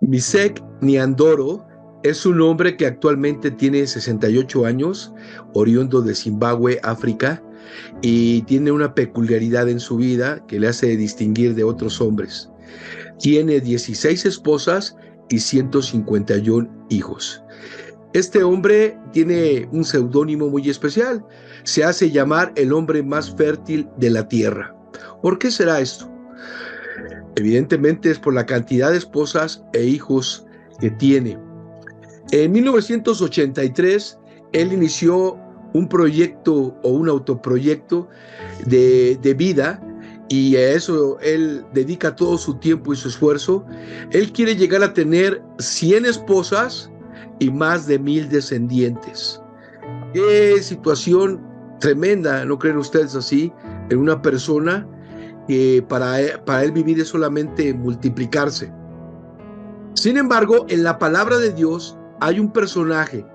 Misek Niandoro es un hombre que actualmente tiene 68 años, oriundo de Zimbabue, África, y tiene una peculiaridad en su vida que le hace distinguir de otros hombres. Tiene 16 esposas y 151 hijos. Este hombre tiene un seudónimo muy especial. Se hace llamar el hombre más fértil de la tierra. ¿Por qué será esto? Evidentemente es por la cantidad de esposas e hijos que tiene. En 1983, él inició un proyecto o un autoproyecto de vida, y a eso él dedica todo su tiempo y su esfuerzo. Él quiere llegar a tener 100 esposas y más de 1000 descendientes. Qué situación tremenda, ¿no creen ustedes así? En una persona que para él vivir es solamente multiplicarse. Sin embargo, en la palabra de Dios hay un personaje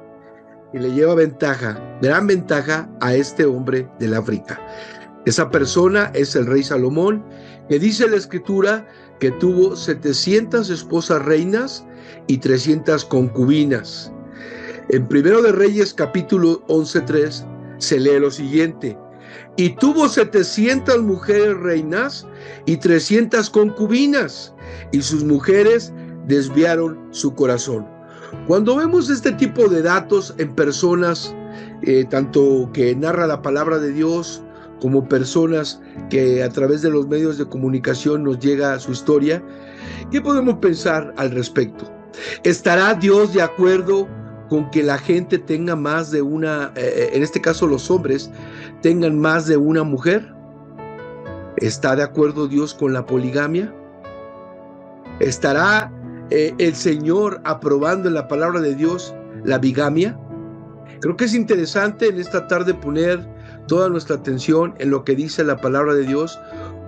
que le lleva ventaja, gran ventaja a este hombre del África. Esa persona es el rey Salomón, que dice la escritura que tuvo 700 esposas reinas y 300 concubinas. En Primero de Reyes capítulo 11:3 se lee lo siguiente: y tuvo 700 mujeres reinas y 300 concubinas, y sus mujeres desviaron su corazón. Cuando vemos este tipo de datos en personas, tanto que narra la palabra de Dios, como personas que a través de los medios de comunicación nos llega su historia, ¿qué podemos pensar al respecto? ¿Estará Dios de acuerdo con que la gente tenga más de una, en este caso los hombres, tengan más de una mujer? ¿Está de acuerdo Dios con la poligamia? ¿Estará el Señor aprobando en la palabra de Dios la bigamia? Creo que es interesante en esta tarde poner toda nuestra atención en lo que dice la palabra de Dios,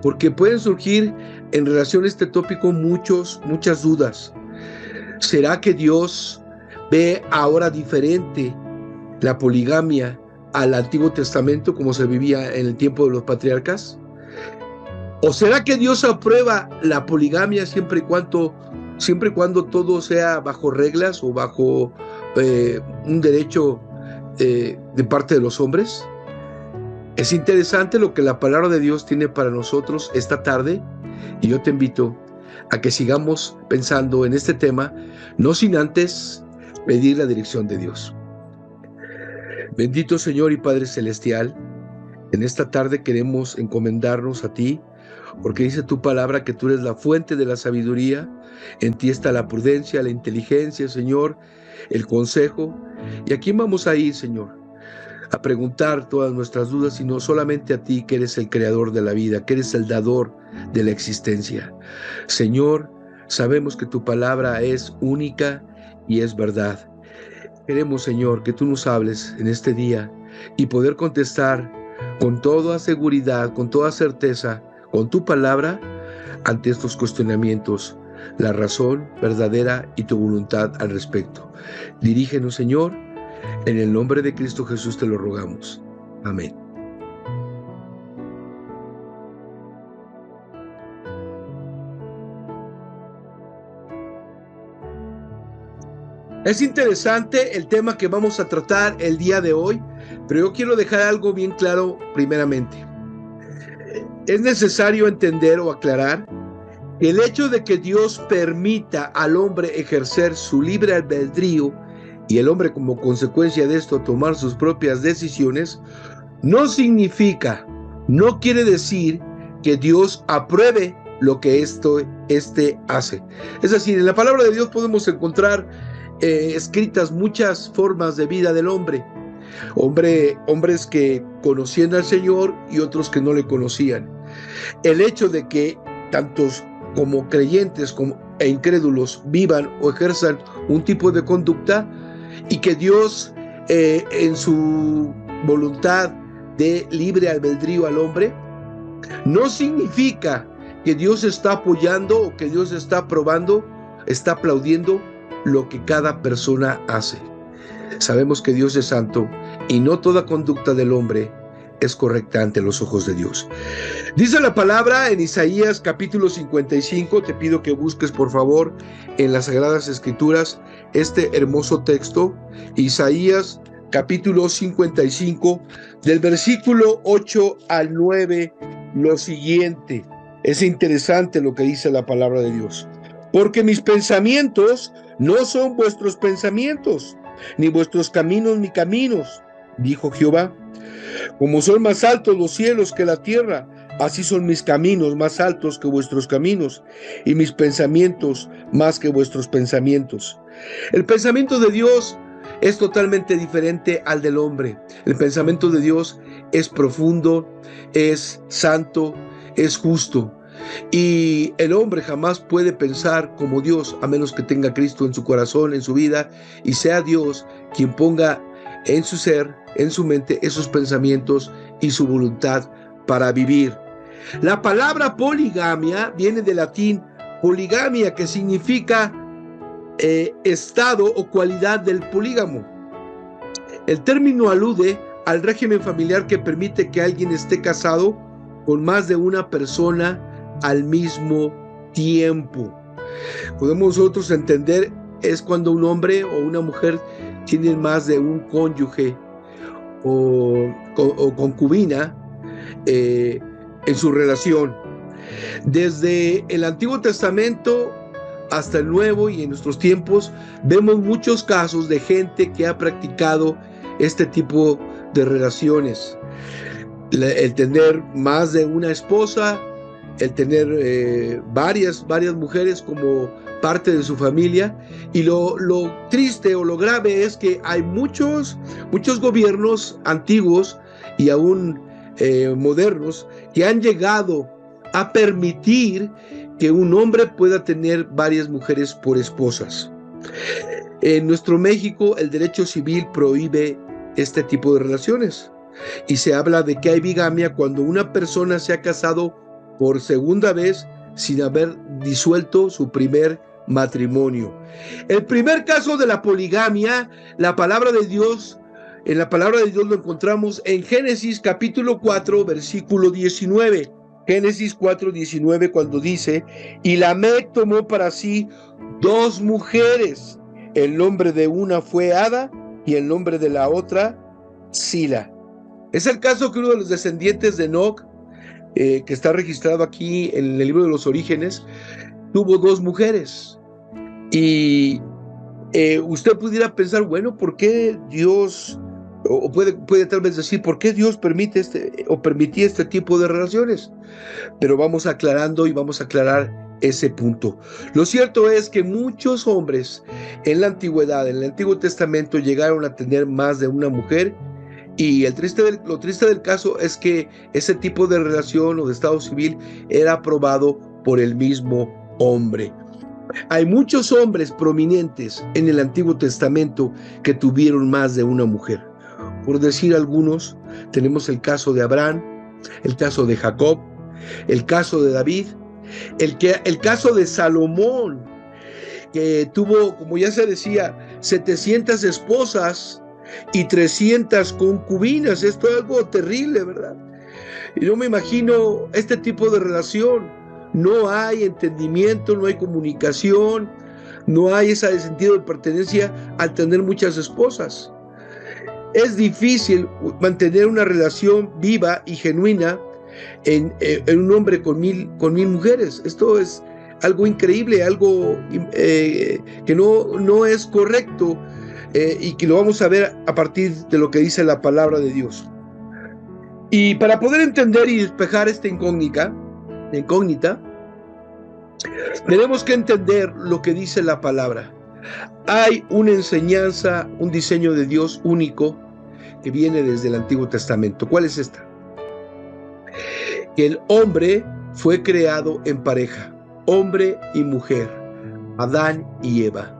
porque pueden surgir en relación a este tópico muchas dudas. ¿Será que Dios ve ahora diferente la poligamia al Antiguo Testamento como se vivía en el tiempo de los patriarcas? ¿O será que Dios aprueba la poligamia siempre y cuando todo sea bajo reglas o bajo un derecho de parte de los hombres? Es interesante lo que la palabra de Dios tiene para nosotros esta tarde, y yo te invito a que sigamos pensando en este tema, no sin antes pedir la dirección de Dios. Bendito Señor y Padre Celestial, en esta tarde queremos encomendarnos a ti, porque dice tu palabra que tú eres la fuente de la sabiduría, en ti está la prudencia, la inteligencia, Señor, el consejo. ¿Y a quién vamos a ir, Señor? A preguntar todas nuestras dudas, sino solamente a ti, que eres el creador de la vida, que eres el dador de la existencia. Señor, sabemos que tu palabra es única y es verdad. Queremos, Señor, que tú nos hables en este día y poder contestar con toda seguridad, con toda certeza, con tu palabra ante estos cuestionamientos, la razón verdadera y tu voluntad al respecto. Dirígenos, Señor, en el nombre de Cristo Jesús te lo rogamos. Amén. Es interesante el tema que vamos a tratar el día de hoy, pero yo quiero dejar algo bien claro primeramente. Es necesario entender o aclarar que el hecho de que Dios permita al hombre ejercer su libre albedrío y el hombre como consecuencia de esto tomar sus propias decisiones, no significa, no quiere decir que Dios apruebe lo que éste hace. Es decir, en la palabra de Dios podemos encontrar escritas muchas formas de vida del hombre. Hombres que conocían al Señor y otros que no le conocían. El hecho de que tantos como creyentes e incrédulos vivan o ejerzan un tipo de conducta, y que Dios en su voluntad de libre albedrío al hombre, no significa que Dios está apoyando o que Dios está aprobando, está aplaudiendo lo que cada persona hace. Sabemos que Dios es santo y no toda conducta del hombre es correcta ante los ojos de Dios. Dice la palabra en Isaías capítulo 55, te pido que busques por favor en las Sagradas Escrituras este hermoso texto, Isaías capítulo 55, del versículo 8 al 9, lo siguiente. Es interesante lo que dice la palabra de Dios. Porque mis pensamientos no son vuestros pensamientos, ni vuestros caminos mis caminos, dijo Jehová. Como son más altos los cielos que la tierra, así son mis caminos más altos que vuestros caminos, y mis pensamientos más que vuestros pensamientos. El pensamiento de Dios es totalmente diferente al del hombre. El pensamiento de Dios es profundo, es santo, es justo. Y el hombre jamás puede pensar como Dios a menos que tenga a Cristo en su corazón, en su vida, y sea Dios quien ponga en su ser, en su mente, esos pensamientos y su voluntad para vivir. La palabra poligamia viene del latín poligamia, que significa estado o cualidad del polígamo. El término alude al régimen familiar que permite que alguien esté casado con más de una persona al mismo tiempo. Podemos nosotros entender, es cuando un hombre o una mujer tienen más de un cónyuge o concubina en su relación. Desde el Antiguo Testamento hasta el Nuevo y en nuestros tiempos vemos muchos casos de gente que ha practicado este tipo de relaciones. El tener más de una esposa, el tener varias mujeres como parte de su familia, y lo triste o lo grave es que hay muchos gobiernos antiguos y aún modernos que han llegado a permitir que un hombre pueda tener varias mujeres por esposas. En nuestro México el derecho civil prohíbe este tipo de relaciones y se habla de que hay bigamia cuando una persona se ha casado por segunda vez sin haber disuelto su primer matrimonio. El primer caso de la poligamia, en la palabra de Dios lo encontramos en Génesis capítulo 4, versículo 19. Génesis 4, 19, cuando dice: y Lamec tomó para sí 2 mujeres. El nombre de una fue Ada y el nombre de la otra Sila. Es el caso que uno de los descendientes de Enoc, que está registrado aquí en el libro de los Orígenes, tuvo 2 mujeres. Y usted pudiera pensar, bueno, ¿por qué Dios, o puede tal vez decir, ¿por qué Dios permitía este tipo de relaciones? Pero vamos aclarando y vamos a aclarar ese punto. Lo cierto es que muchos hombres en la antigüedad, en el Antiguo Testamento, llegaron a tener más de una mujer. Y lo triste del caso es que ese tipo de relación o de estado civil era aprobado por el mismo hombre. Hay muchos hombres prominentes en el Antiguo Testamento que tuvieron más de una mujer. Por decir algunos, tenemos el caso de Abraham, el caso de Jacob, el caso de David, el caso de Salomón, que tuvo, como ya se decía, 700 esposas y 300 concubinas. Esto es algo terrible, ¿verdad? Y yo me imagino este tipo de relación. No hay entendimiento, no hay comunicación, no hay ese sentido de pertenencia al tener muchas esposas. Es difícil mantener una relación viva y genuina en un hombre con mil mujeres. Esto es algo increíble, algo que no es correcto. Y que lo vamos a ver a partir de lo que dice la palabra de Dios. Y para poder entender y despejar esta incógnita, tenemos que entender lo que dice la palabra. Hay una enseñanza, un diseño de Dios único que viene desde el Antiguo Testamento. ¿Cuál es esta? Que el hombre fue creado en pareja, hombre y mujer, Adán y Eva.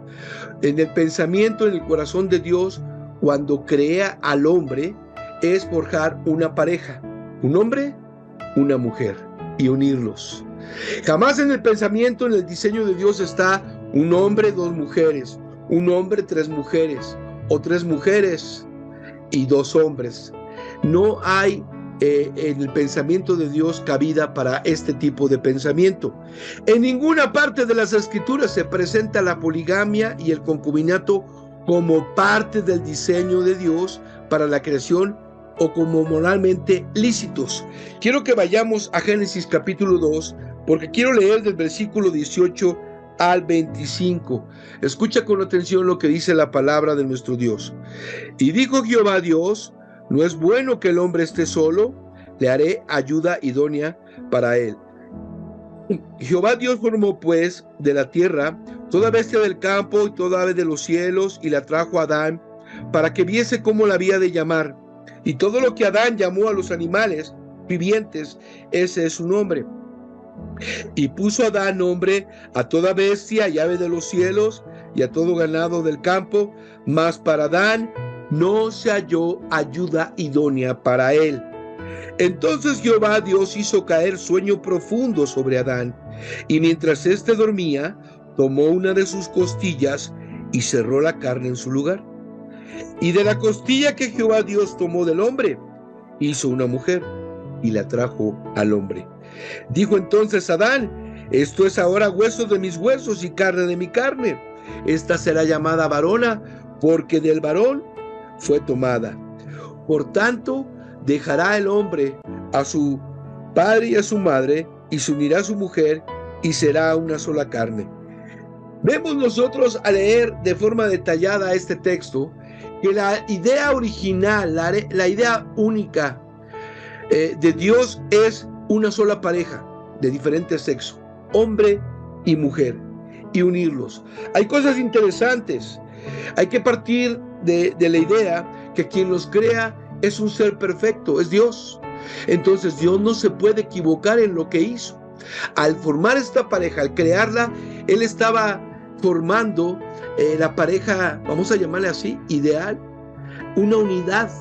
En el pensamiento, en el corazón de Dios, cuando crea al hombre, es forjar una pareja, un hombre, una mujer, y unirlos. Jamás en el pensamiento, en el diseño de Dios está un hombre, 2 mujeres, un hombre, 3 mujeres, o 3 mujeres y 2 hombres. No hay en el pensamiento de Dios cabida para este tipo de pensamiento. En ninguna parte de las Escrituras se presenta la poligamia y el concubinato como parte del diseño de Dios para la creación o como moralmente lícitos. Quiero que vayamos a Génesis capítulo 2, porque quiero leer del versículo 18 al 25. Escucha con atención lo que dice la palabra de nuestro Dios. Y dijo Jehová Dios: no es bueno que el hombre esté solo, le haré ayuda idónea para él. Jehová Dios formó pues de la tierra toda bestia del campo y toda ave de los cielos, y la trajo a Adán para que viese cómo la había de llamar. Y todo lo que Adán llamó a los animales vivientes, ese es su nombre. Y puso Adán nombre a toda bestia y ave de los cielos y a todo ganado del campo, mas para Adán no se halló ayuda idónea para él. Entonces Jehová Dios hizo caer sueño profundo sobre Adán, y mientras éste dormía, tomó una de sus costillas y cerró la carne en su lugar. Y de la costilla que Jehová Dios tomó del hombre, hizo una mujer y la trajo al hombre. Dijo entonces Adán: esto es ahora hueso de mis huesos y carne de mi carne. Esta será llamada varona, porque del varón fue tomada. Por tanto, dejará el hombre a su padre y a su madre, y se unirá a su mujer, y será una sola carne. Vemos nosotros al leer de forma detallada este texto que la idea original, la idea única de Dios es una sola pareja de diferente sexo, hombre y mujer, y unirlos. Hay cosas interesantes. Hay que partir de la idea que quien los crea es un ser perfecto, es Dios. Entonces Dios no se puede equivocar en lo que hizo. Al formar esta pareja, al crearla, Él estaba formando la pareja, vamos a llamarle así, ideal, una unidad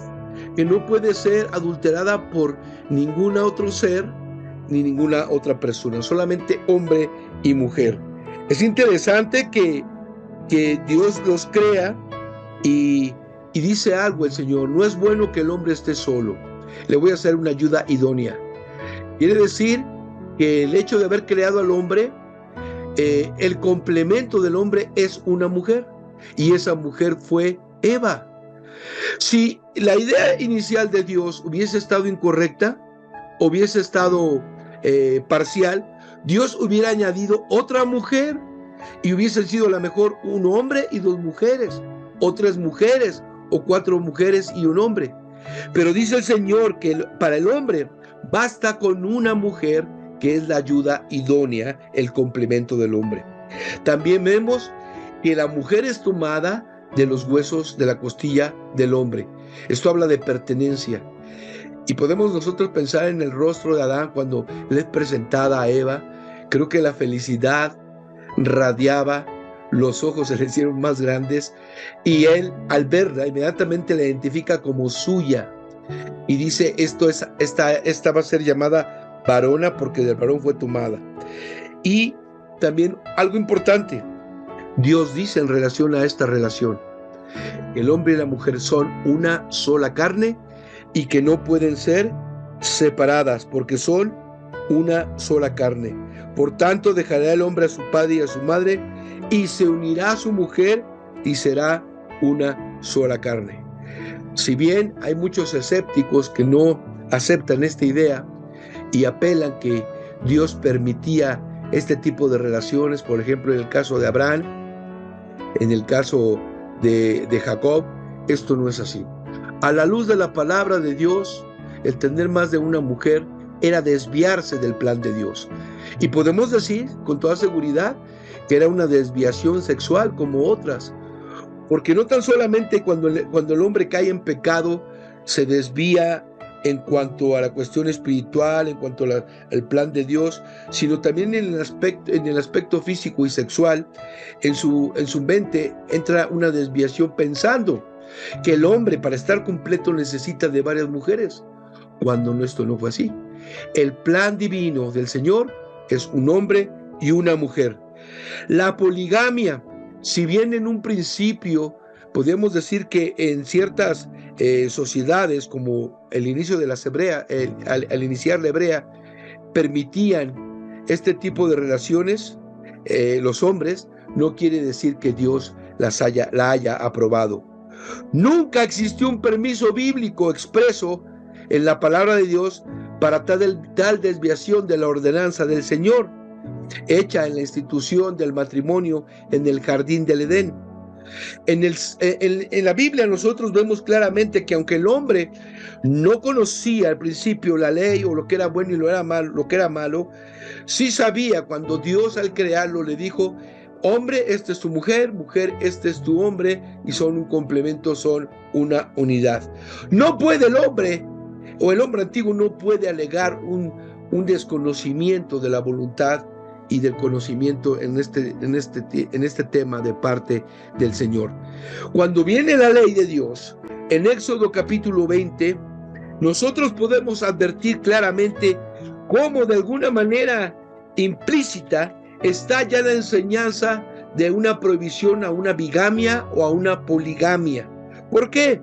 que no puede ser adulterada por ningún otro ser ni ninguna otra persona, solamente hombre y mujer. Es interesante que Dios los crea y dice algo el Señor: no es bueno que el hombre esté solo, le voy a hacer una ayuda idónea. Quiere decir que el hecho de haber creado al hombre, el complemento del hombre es una mujer, y esa mujer fue Eva. Si la idea inicial de Dios hubiese estado incorrecta, hubiese estado parcial, Dios hubiera añadido otra mujer y hubiese sido a lo mejor un hombre y dos mujeres, o tres mujeres, o cuatro mujeres y un hombre. Pero dice el Señor que para el hombre basta con una mujer, que es la ayuda idónea, el complemento del hombre. También vemos que la mujer es tomada de los huesos de la costilla del hombre. Esto habla de pertenencia. Y podemos nosotros pensar en el rostro de Adán cuando le es presentada a Eva. Creo que la felicidad radiaba, los ojos se le hicieron más grandes, y él, al verla, inmediatamente la identifica como suya. Y dice: esta va a ser llamada varona, porque del varón fue tomada. Y también algo importante, Dios dice en relación a esta relación: el hombre y la mujer son una sola carne y que no pueden ser separadas, porque son una sola carne. Por tanto, dejará el hombre a su padre y a su madre, y se unirá a su mujer, y será una sola carne. Si bien hay muchos escépticos que no aceptan esta idea y apelan que Dios permitía este tipo de relaciones, por ejemplo, en el caso de Abraham, en el caso de Jacob, esto no es así. A la luz de la palabra de Dios, el tener más de una mujer era desviarse del plan de Dios. Y podemos decir con toda seguridad que era una desviación sexual como otras, porque no tan solamente cuando el hombre cae en pecado se desvía en cuanto a la cuestión espiritual, en cuanto al plan de Dios, sino también en el aspecto físico y sexual. En su mente entra una desviación pensando que el hombre, para estar completo, necesita de varias mujeres, cuando esto no fue así. El plan divino del Señor es un hombre y una mujer. La poligamia, si bien en un principio podemos decir que en ciertas sociedades como el inicio de las hebreas, al iniciar la hebrea, permitían este tipo de relaciones, los hombres, no quiere decir que Dios la haya aprobado. Nunca existió un permiso bíblico expreso en la palabra de Dios para tal desviación de la ordenanza del Señor, hecha en la institución del matrimonio en el jardín del Edén. En la Biblia nosotros vemos claramente que aunque el hombre no conocía al principio la ley o lo que era bueno y lo que era malo, sí sabía cuando Dios al crearlo le dijo: hombre, esta es tu mujer, mujer, este es tu hombre, y son un complemento, son una unidad. No puede el hombre, o el hombre antiguo no puede alegar un desconocimiento de la voluntad y del conocimiento en este tema de parte del Señor. Cuando viene la ley de Dios, en Éxodo capítulo 20, nosotros podemos advertir claramente cómo de alguna manera implícita está ya la enseñanza de una prohibición a una bigamia o a una poligamia. ¿Por qué?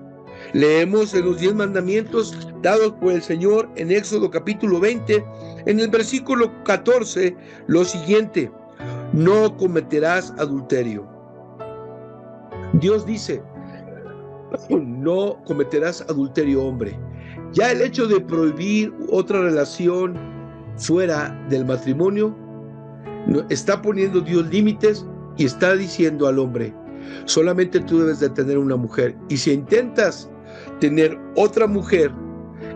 Leemos en los 10 mandamientos dados por el Señor en Éxodo capítulo 20, en el versículo 14, lo siguiente: no cometerás adulterio. Dios dice: no cometerás adulterio, hombre. Ya el hecho de prohibir otra relación fuera del matrimonio, está poniendo Dios límites y está diciendo al hombre: solamente tú debes de tener una mujer, y si intentas tener otra mujer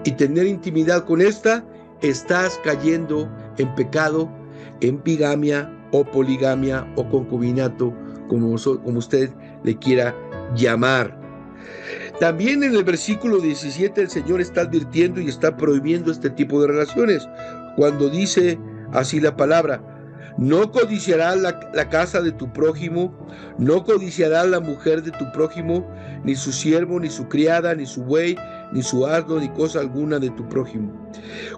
y tener intimidad con esta, estás cayendo en pecado, en bigamia o poligamia o concubinato, como usted le quiera llamar. También en el versículo 17 el Señor está advirtiendo y está prohibiendo este tipo de relaciones, cuando dice así la palabra: no codiciarás la casa de tu prójimo, no codiciarás la mujer de tu prójimo, ni su siervo, ni su criada, ni su buey, ni su asno, ni cosa alguna de tu prójimo.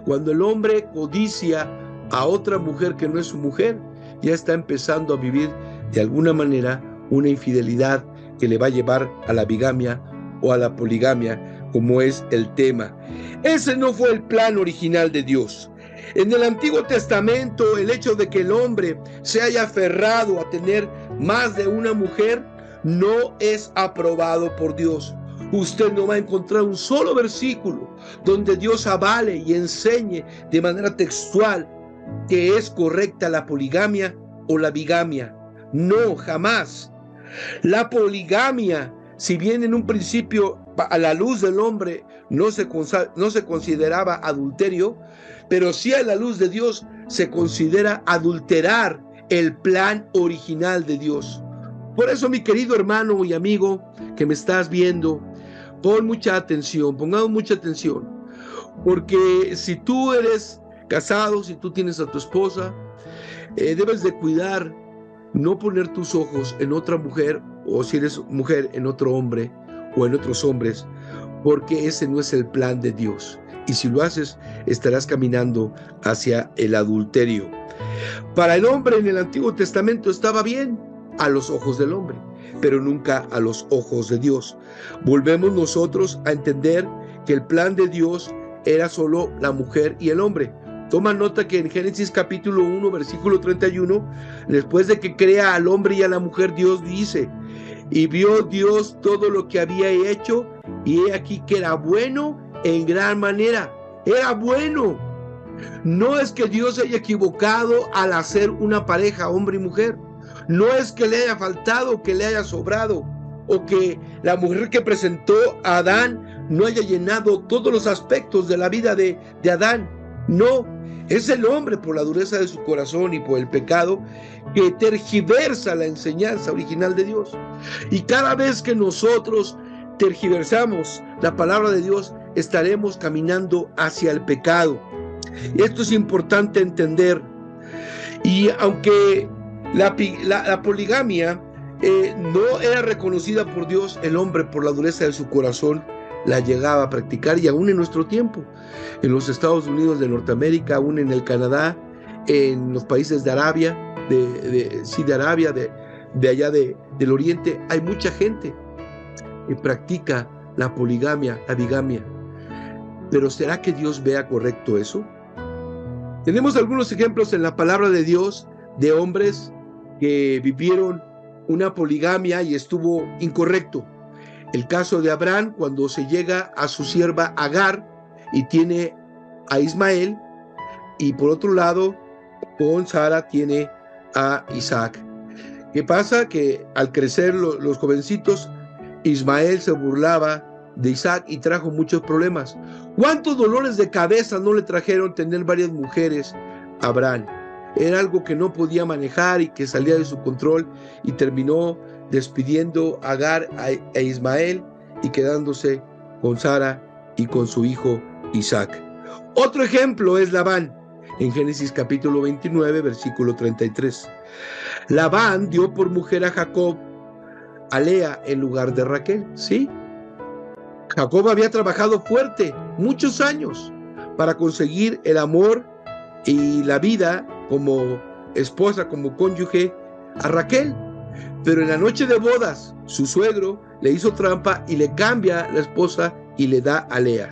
Cuando el hombre codicia a otra mujer que no es su mujer, ya está empezando a vivir de alguna manera una infidelidad que le va a llevar a la bigamia o a la poligamia, como es el tema. Ese no fue el plan original de Dios. En el Antiguo Testamento, el hecho de que el hombre se haya aferrado a tener más de una mujer no es aprobado por Dios. Usted no va a encontrar un solo versículo donde Dios avale y enseñe de manera textual que es correcta la poligamia o la bigamia. No, jamás. La poligamia, si bien en un principio a la luz del hombre no se consideraba adulterio, pero sí a la luz de Dios se considera adulterar el plan original de Dios. Por eso, mi querido hermano y amigo que me estás viendo, pongamos mucha atención, porque si tú eres casado, si tú tienes a tu esposa, debes de cuidar no poner tus ojos en otra mujer, o si eres mujer, en otro hombre o en otros hombres, porque ese no es el plan de Dios. Y si lo haces, estarás caminando hacia el adulterio. Para el hombre en el Antiguo Testamento estaba bien a los ojos del hombre, pero nunca a los ojos de Dios. Volvemos nosotros a entender que el plan de Dios era solo la mujer y el hombre. Toma nota que en Génesis capítulo 1, versículo 31, después de que crea al hombre y a la mujer, Dios dice: y vio Dios todo lo que había hecho, y he aquí que era bueno en gran manera. Era bueno. No es que Dios haya equivocado al hacer una pareja, hombre y mujer. No es que le haya faltado, que le haya sobrado, o que la mujer que presentó a Adán no haya llenado todos los aspectos de la vida de Adán. No, es el hombre, por la dureza de su corazón y por el pecado, que tergiversa la enseñanza original de Dios. Y cada vez que nosotros tergiversamos la palabra de Dios, estaremos caminando hacia el pecado. Esto es importante entender. Y aunque la poligamia no era reconocida por Dios, el hombre, por la dureza de su corazón, la llegaba a practicar, y aún en nuestro tiempo, en los Estados Unidos de Norteamérica, aún en el Canadá, en los países de Arabia, de allá del Oriente, hay mucha gente que practica la poligamia, la bigamia. Pero ¿será que Dios vea correcto eso? Tenemos algunos ejemplos en la palabra de Dios de hombres que vivieron una poligamia y estuvo incorrecto. El caso de Abraham, cuando se llega a su sierva Agar y tiene a Ismael, y por otro lado, con Sara tiene a Isaac. ¿Qué pasa? Que al crecer los jovencitos, Ismael se burlaba de Isaac y trajo muchos problemas. ¿Cuántos dolores de cabeza no le trajeron tener varias mujeres a Abraham? Era algo que no podía manejar y que salía de su control, y terminó despidiendo a Agar a Ismael y quedándose con Sara y con su hijo Isaac. Otro ejemplo es Labán, en Génesis capítulo 29, versículo 33. Labán dio por mujer a Jacob a Lea en lugar de Raquel, ¿sí? Jacob había trabajado fuerte muchos años para conseguir el amor y la vida como esposa, como cónyuge a Raquel, pero en la noche de bodas su suegro le hizo trampa y le cambia la esposa y le da a Lea.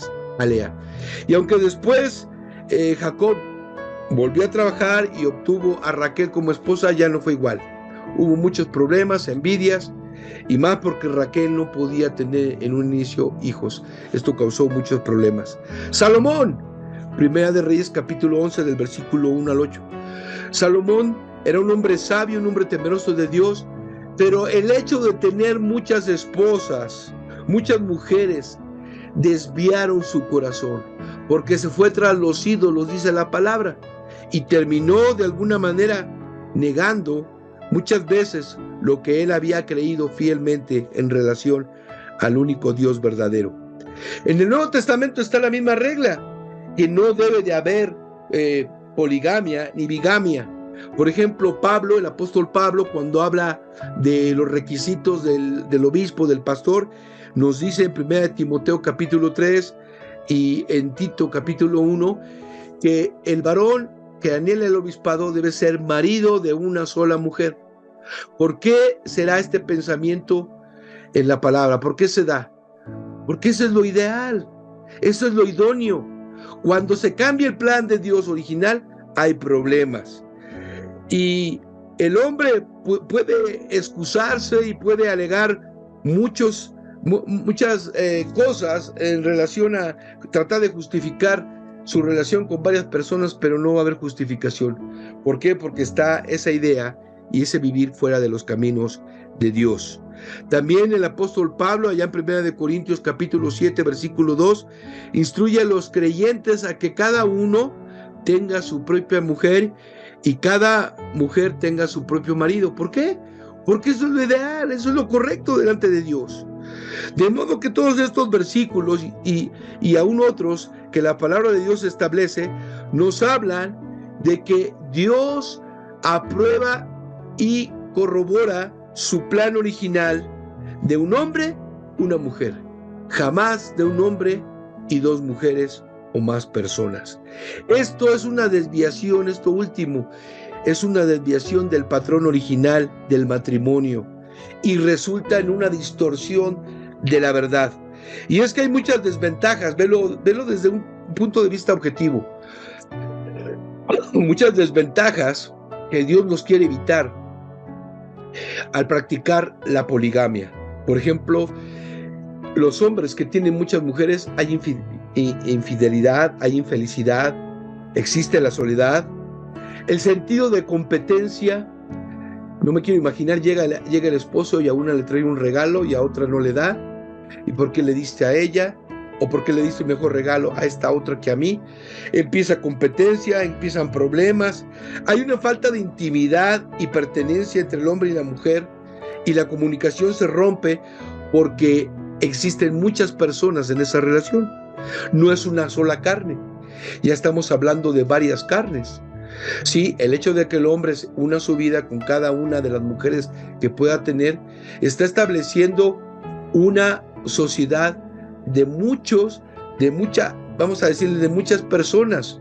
Y aunque después Jacob volvió a trabajar y obtuvo a Raquel como esposa, ya no fue igual. Hubo muchos problemas, envidias, y más porque Raquel no podía tener en un inicio hijos. Esto causó muchos problemas. Salomón, Primera de Reyes capítulo 11 del versículo 1 al 8. Salomón era un hombre sabio, un hombre temeroso de Dios, pero el hecho de tener muchas esposas, muchas mujeres, desviaron su corazón, porque se fue tras los ídolos, dice la palabra, y terminó de alguna manera negando muchas veces lo que él había creído fielmente en relación al único Dios verdadero. En el Nuevo Testamento está la misma regla, que no debe de haber poligamia ni bigamia. Por ejemplo, Pablo, el apóstol Pablo, cuando habla de los requisitos del obispo, del pastor, nos dice en 1 Timoteo capítulo 3 y en Tito capítulo 1 que el varón que anhela el obispado debe ser marido de una sola mujer. ¿Por qué será este pensamiento en la palabra? ¿Por qué se da? Porque eso es lo ideal, eso es lo idóneo. Cuando se cambia el plan de Dios original, hay problemas. Y el hombre puede excusarse y puede alegar muchas cosas en relación a tratar de justificar su relación con varias personas, pero no va a haber justificación. ¿Por qué? Porque está esa idea y ese vivir fuera de los caminos de Dios. También el apóstol Pablo, allá en 1 Corintios capítulo 7, versículo 2, instruye a los creyentes a que cada uno tenga su propia mujer y cada mujer tenga su propio marido. ¿Por qué? Porque eso es lo ideal, eso es lo correcto delante de Dios. De modo que todos estos versículos y aún otros que la palabra de Dios establece, nos hablan de que Dios aprueba y corrobora su plan original de un hombre, una mujer, jamás de un hombre y dos mujeres o más personas. Esto es una desviación, esto último, es una desviación del patrón original del matrimonio y resulta en una distorsión de la verdad. Y es que hay muchas desventajas, velo desde un punto de vista objetivo. Muchas desventajas que Dios nos quiere evitar al practicar la poligamia. Por ejemplo, los hombres que tienen muchas mujeres, hay infidelidad, hay infelicidad, existe la soledad, el sentido de competencia. No me quiero imaginar, llega el esposo y a una le trae un regalo y a otra no le da. ¿Y por qué le diste a ella? ¿O por qué le diste un mejor regalo a esta otra que a mí? Empieza competencia, empiezan problemas. Hay una falta de intimidad y pertenencia entre el hombre y la mujer, y la comunicación se rompe porque existen muchas personas en esa relación. No es una sola carne. Ya estamos hablando de varias carnes. Sí, el hecho de que el hombre una su vida con cada una de las mujeres que pueda tener, está estableciendo una sociedad de muchas personas.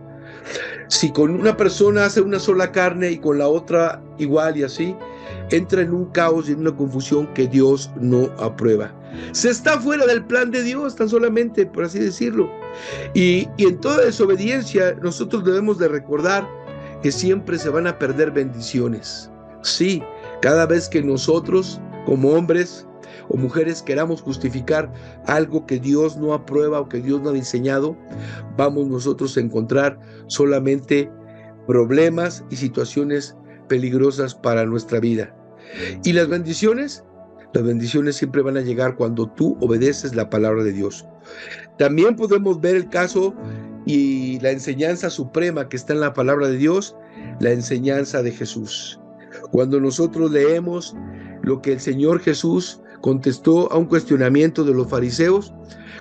Si con una persona hace una sola carne y con la otra igual y así, entra en un caos y en una confusión que Dios no aprueba. Se está fuera del plan de Dios, tan solamente, por así decirlo. Y en toda desobediencia nosotros debemos de recordar que siempre se van a perder bendiciones. Sí, cada vez que nosotros, como hombres o mujeres, queramos justificar algo que Dios no aprueba o que Dios no ha diseñado, vamos nosotros a encontrar solamente problemas y situaciones peligrosas para nuestra vida. ¿Y las bendiciones? Las bendiciones siempre van a llegar cuando tú obedeces la palabra de Dios. También podemos ver el caso y la enseñanza suprema que está en la palabra de Dios, la enseñanza de Jesús. Cuando nosotros leemos lo que el Señor Jesús contestó a un cuestionamiento de los fariseos,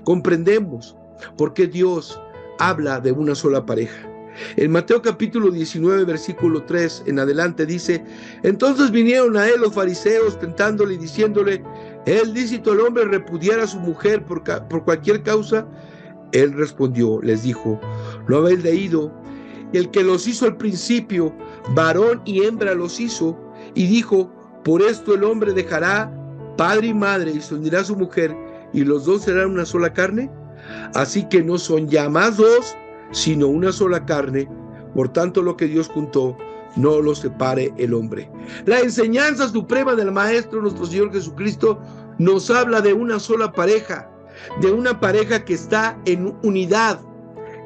comprendemos por qué Dios habla de una sola pareja. En Mateo capítulo 19, versículo 3 en adelante dice: entonces vinieron a él los fariseos tentándole y diciéndole: ¿es lícito al hombre repudiar a su mujer por cualquier causa? Él respondió, les dijo: ¿no habéis leído? El que los hizo al principio, varón y hembra los hizo, y dijo: por esto el hombre dejará padre y madre y se unirá a su mujer, y los dos serán una sola carne. Así que no son ya más dos, sino una sola carne. Por tanto, lo que Dios juntó, no lo separe el hombre. La enseñanza suprema del Maestro, nuestro Señor Jesucristo, nos habla de una sola pareja, de una pareja que está en unidad,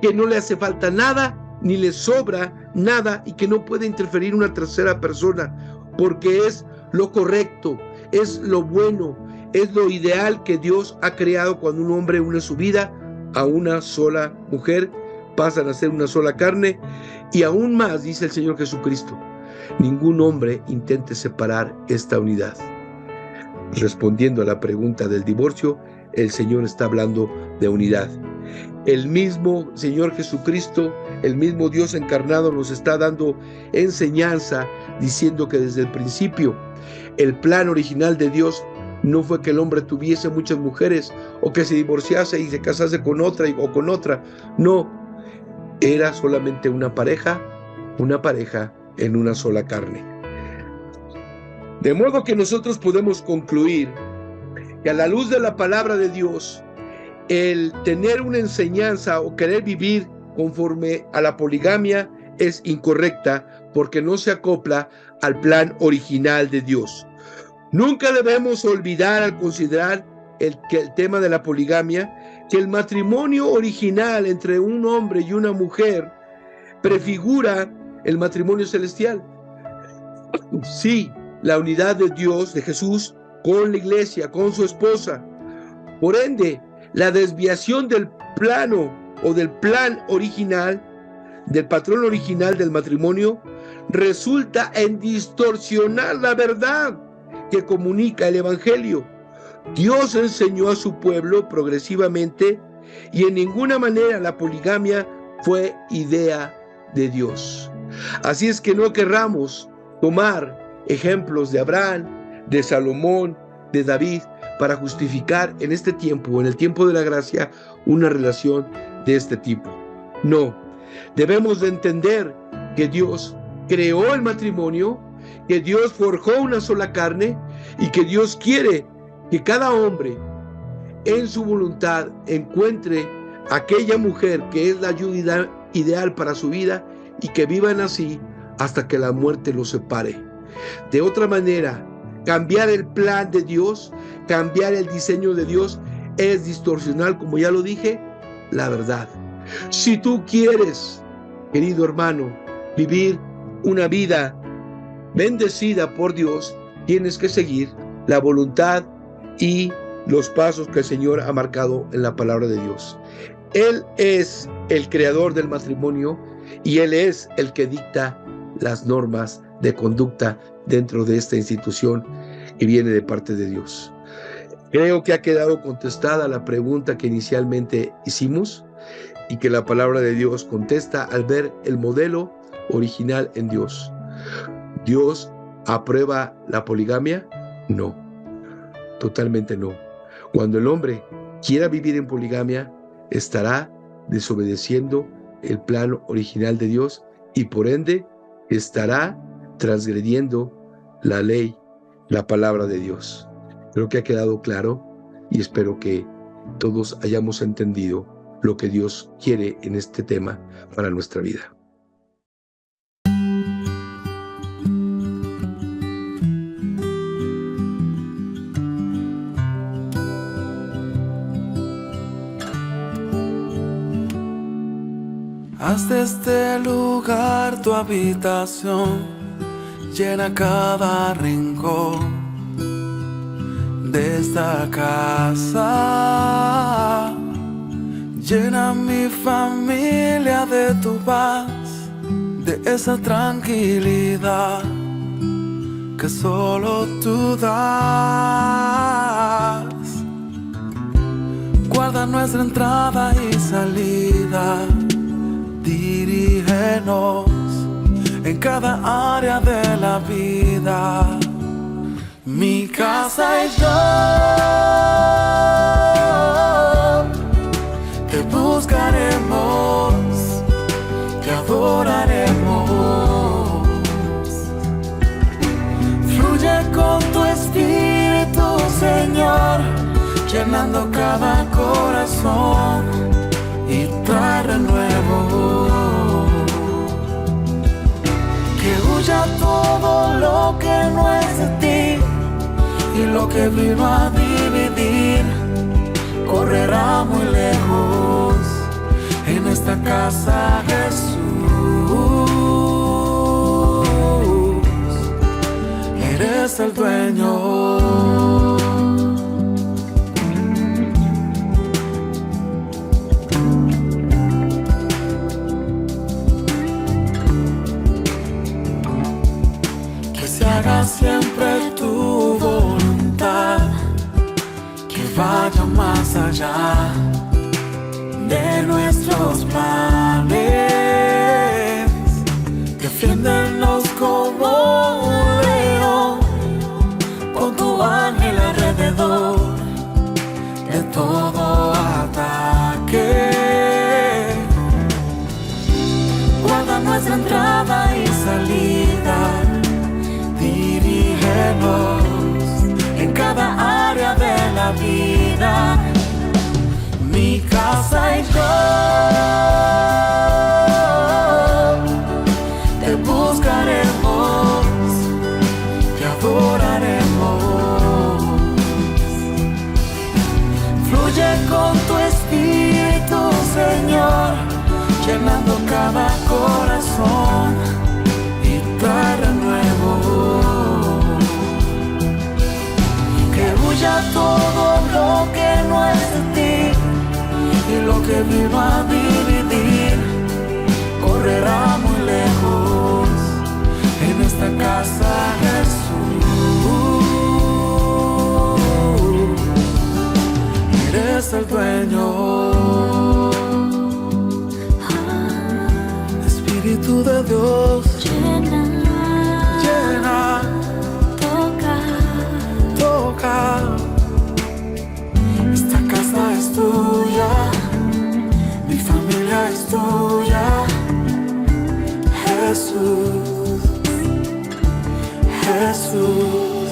que no le hace falta nada, ni le sobra nada, y que no puede interferir una tercera persona, porque es lo correcto, es lo bueno, es lo ideal que Dios ha creado. Cuando un hombre une su vida a una sola mujer, pasan a ser una sola carne. Y aún más, dice el Señor Jesucristo, ningún hombre intente separar esta unidad. Respondiendo a la pregunta del divorcio, el Señor está hablando de unidad. El mismo Señor Jesucristo, el mismo Dios encarnado, nos está dando enseñanza, diciendo que desde el principio el plan original de Dios no fue que el hombre tuviese muchas mujeres o que se divorciase y se casase con otra o con otra. No, era solamente una pareja en una sola carne. De modo que nosotros podemos concluir que a la luz de la palabra de Dios, el tener una enseñanza o querer vivir conforme a la poligamia es incorrecta, porque no se acopla al plan original de Dios. Nunca debemos olvidar, al considerar el tema de la poligamia, que el matrimonio original entre un hombre y una mujer prefigura el matrimonio celestial. Sí, la unidad de Dios, de Jesús, con la iglesia, con su esposa. Por ende, la desviación del plano o del plan original, del patrón original del matrimonio, resulta en distorsionar la verdad que comunica el Evangelio. Dios enseñó a su pueblo progresivamente, y en ninguna manera la poligamia fue idea de Dios. Así es que no querramos tomar ejemplos de Abraham, de Salomón, de David, para justificar en este tiempo, en el tiempo de la gracia, una relación de este tipo. No, debemos de entender que Dios creó el matrimonio, que Dios forjó una sola carne, y que Dios quiere que cada hombre en su voluntad encuentre aquella mujer que es la ayuda ideal para su vida, y que vivan así hasta que la muerte los separe. De otra manera, cambiar el plan de Dios, cambiar el diseño de Dios, es distorsionar, como ya lo dije, la verdad. Si tú quieres, querido hermano, vivir una vida bendecida por Dios, tienes que seguir la voluntad y los pasos que el Señor ha marcado en la palabra de Dios. Él es el creador del matrimonio, y Él es el que dicta las normas de conducta dentro de esta institución que viene de parte de Dios. Creo que ha quedado contestada la pregunta que inicialmente hicimos, y que la palabra de Dios contesta al ver el modelo original en Dios. ¿Dios aprueba la poligamia? No, totalmente no. Cuando el hombre quiera vivir en poligamia, estará desobedeciendo el plan original de Dios, y por ende estará transgrediendo la ley, la palabra de Dios. Creo que ha quedado claro y espero que todos hayamos entendido lo que Dios quiere en este tema para nuestra vida. Haz de este lugar tu habitación, llena cada rincón de esta casa. Llena mi familia de tu paz, de esa tranquilidad que solo tú das. Guarda nuestra entrada y salida, dirígenos en cada área de la vida. Mi casa y yo te buscaremos, te adoraremos. Fluye con tu espíritu, Señor, llenando cada corazón y trae renuevo. Que huya todo lo que no es de ti, y lo que vino a dividir correrá muy lejos. En esta casa, Jesús, eres el dueño. Haga siempre tu voluntad, que vaya más allá de nuestros planes. Defiéndenos como un león, con tu ángel alrededor de todo ataque. Guarda nuestra entrada y salida, dirígenos en cada área de la vida. Mi casa y yo te buscaremos, te adoraremos. Fluye con tu espíritu, Señor, llenando cada corazón y trae renuevo. Ya todo lo que no es de ti, y lo que vino a dividir correrá muy lejos. En esta casa, Jesús, eres el dueño. Espíritu de Dios, llena, toca. Esta casa es tuya, mi familia es tuya, Jesús, Jesús.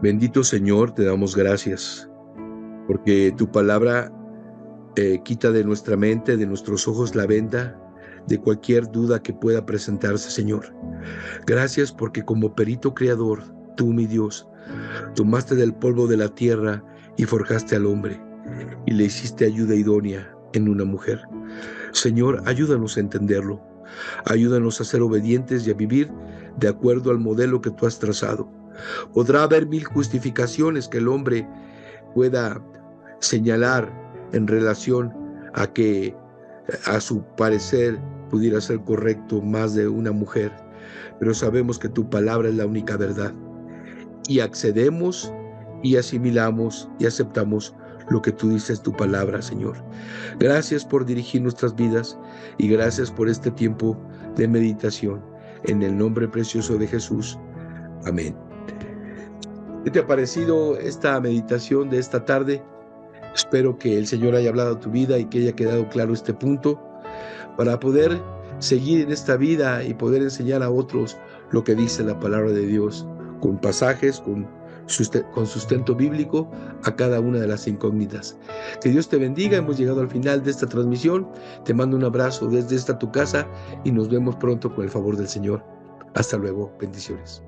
Bendito Señor, te damos gracias, porque tu palabra quita de nuestra mente, de nuestros ojos la venda de cualquier duda que pueda presentarse, Señor. Gracias porque como perito creador, tú, mi Dios, tomaste del polvo de la tierra y forjaste al hombre y le hiciste ayuda idónea en una mujer. Señor, ayúdanos a entenderlo. Ayúdanos a ser obedientes y a vivir de acuerdo al modelo que tú has trazado. Podrá haber mil justificaciones que el hombre pueda señalar en relación a que a su parecer pudiera ser correcto más de una mujer, pero sabemos que tu palabra es la única verdad y accedemos y asimilamos y aceptamos lo que tú dices, tu palabra, Señor. Gracias por dirigir nuestras vidas y gracias por este tiempo de meditación. En el nombre precioso de Jesús. Amén. ¿Qué te ha parecido esta meditación de esta tarde? Espero que el Señor haya hablado a tu vida y que haya quedado claro este punto para poder seguir en esta vida y poder enseñar a otros lo que dice la palabra de Dios, con pasajes, con con sustento bíblico a cada una de las incógnitas. Que Dios te bendiga. Hemos llegado al final de esta transmisión. Te mando un abrazo desde esta tu casa y nos vemos pronto con el favor del Señor. Hasta luego. Bendiciones.